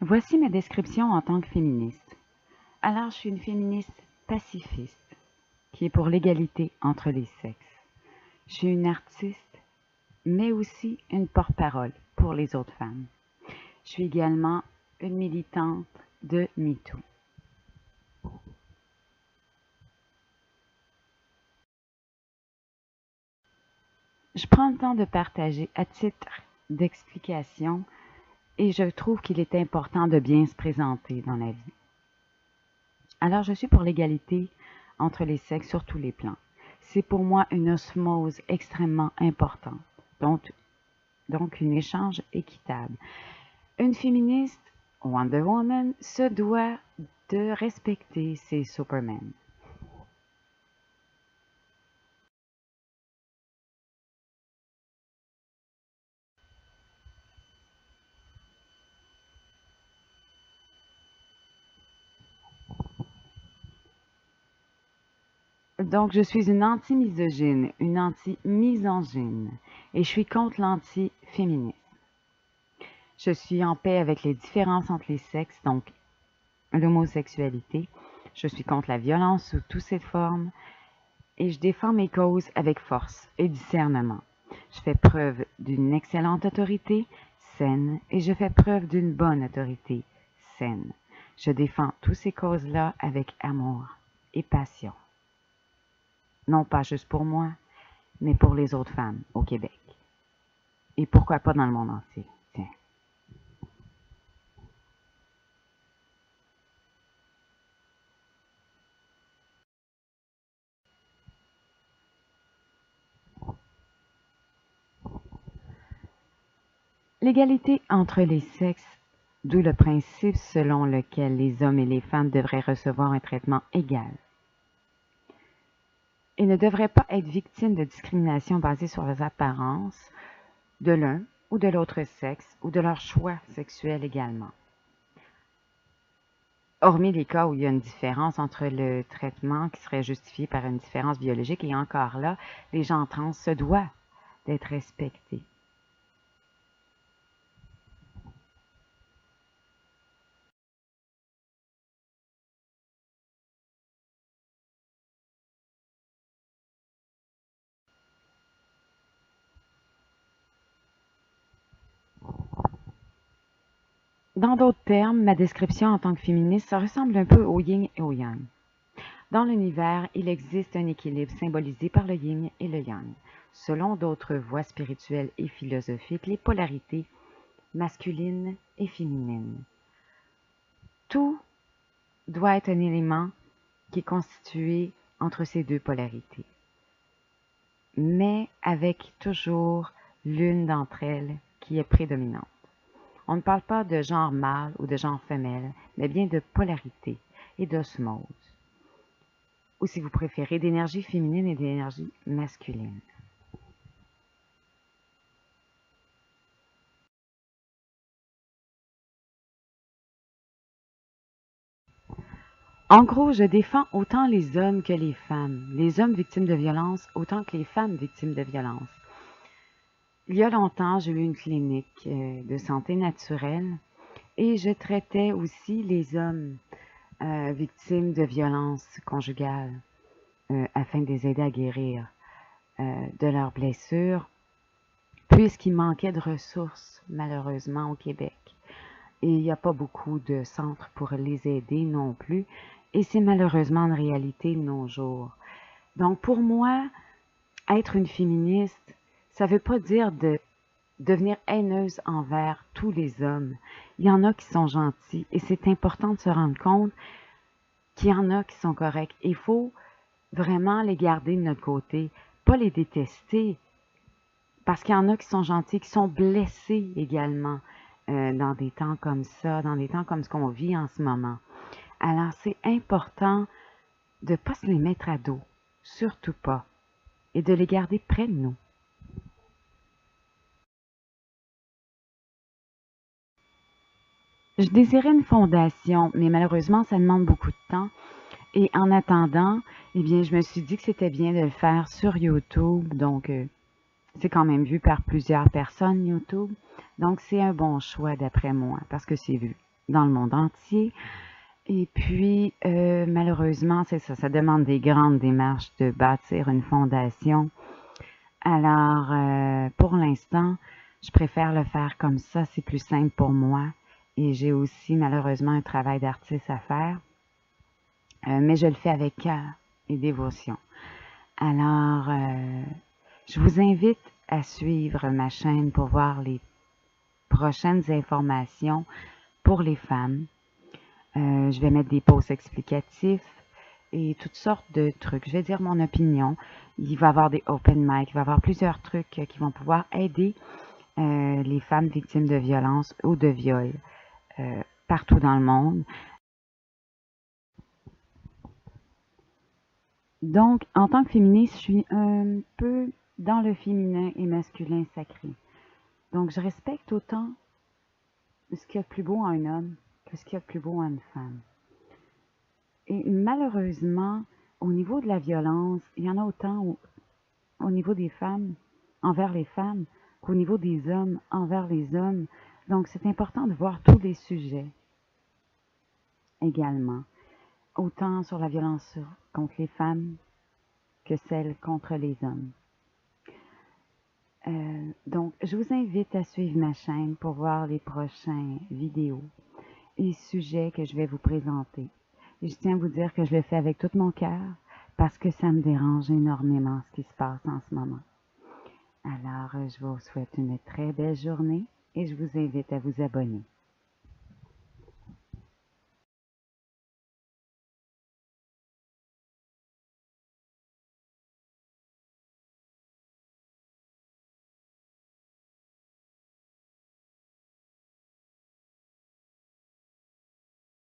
Voici ma description en tant que féministe. Alors, je suis une féministe pacifiste, qui est pour l'égalité entre les sexes. Je suis une artiste, mais aussi une porte-parole pour les autres femmes. Je suis également une militante de MeToo. Je prends le temps de partager à titre d'explication et je trouve qu'il est important de bien se présenter dans la vie. Alors, je suis pour l'égalité entre les sexes sur tous les plans. C'est pour moi une osmose extrêmement importante, donc un échange équitable. Une féministe, Wonder Woman, se doit de respecter ses Supermen. Donc, je suis une anti-misogyne, une anti-misogyne, et je suis contre l'anti-féminisme. Je suis en paix avec les différences entre les sexes, donc l'homosexualité. Je suis contre la violence sous toutes ses formes et je défends mes causes avec force et discernement. Je fais preuve d'une excellente autorité saine et je fais preuve d'une bonne autorité saine. Je défends toutes ces causes-là avec amour et passion. Non pas juste pour moi, mais pour les autres femmes au Québec. Et pourquoi pas dans le monde entier. Tiens. L'égalité entre les sexes, d'où le principe selon lequel les hommes et les femmes devraient recevoir un traitement égal et ne devraient pas être victimes de discrimination basée sur les apparences de l'un ou de l'autre sexe ou de leur choix sexuel également. Hormis les cas où il y a une différence entre le traitement qui serait justifié par une différence biologique et encore là, les gens trans se doivent d'être respectés. Dans d'autres termes, ma description en tant que féministe, ça ressemble un peu au yin et au yang. Dans l'univers, il existe un équilibre symbolisé par le yin et le yang. Selon d'autres voies spirituelles et philosophiques, les polarités masculines et féminines. Tout doit être un élément qui est constitué entre ces deux polarités, mais avec toujours l'une d'entre elles qui est prédominante. On ne parle pas de genre mâle ou de genre femelle, mais bien de polarité et d'osmose. Ou si vous préférez, d'énergie féminine et d'énergie masculine. En gros, je défends autant les hommes que les femmes, les hommes victimes de violence autant que les femmes victimes de violence. Il y a longtemps, j'ai eu une clinique de santé naturelle et je traitais aussi les hommes victimes de violences conjugales afin de les aider à guérir de leurs blessures, puisqu'il manquait de ressources, malheureusement, au Québec. Et il n'y a pas beaucoup de centres pour les aider non plus, et c'est malheureusement une réalité de nos jours. Donc, pour moi, être une féministe, ça ne veut pas dire de devenir haineuse envers tous les hommes. Il y en a qui sont gentils, et c'est important de se rendre compte qu'il y en a qui sont corrects. Il faut vraiment les garder de notre côté, pas les détester, parce qu'il y en a qui sont gentils, qui sont blessés également dans des temps comme ça, dans des temps comme ce qu'on vit en ce moment. Alors, c'est important de ne pas se les mettre à dos, surtout pas, et de les garder près de nous. Je désirais une fondation, mais malheureusement, ça demande beaucoup de temps. Et en attendant, eh bien, je me suis dit que c'était bien de le faire sur YouTube. Donc, c'est quand même vu par plusieurs personnes, YouTube. Donc, c'est un bon choix d'après moi, parce que c'est vu. dans le monde entier. Et puis, malheureusement, c'est ça, ça demande des grandes démarches de bâtir une fondation. Alors, pour l'instant, je préfère le faire comme ça, c'est plus simple pour moi. Et j'ai aussi malheureusement un travail d'artiste à faire, mais je le fais avec cœur et dévotion. Alors, je vous invite à suivre ma chaîne pour voir les prochaines informations pour les femmes. Je vais mettre des posts explicatifs et toutes sortes de trucs. Je vais dire mon opinion. Il va y avoir des open mic, il va y avoir plusieurs trucs qui vont pouvoir aider les femmes victimes de violences ou de viols partout dans le monde. Donc, en tant que féministe, je suis un peu dans le féminin et masculin sacré. Donc, je respecte autant ce qu'il y a de plus beau en un homme que ce qu'il y a de plus beau en une femme. Et malheureusement, au niveau de la violence, il y en a autant au niveau des femmes envers les femmes qu'au niveau des hommes envers les hommes. Donc, c'est important de voir tous les sujets également, autant sur la violence contre les femmes que celle contre les hommes. Donc, je vous invite à suivre ma chaîne pour voir les prochaines vidéos et sujets que je vais vous présenter. Et je tiens à vous dire que je le fais avec tout mon cœur parce que ça me dérange énormément ce qui se passe en ce moment. Alors, je vous souhaite une très belle journée et je vous invite à vous abonner.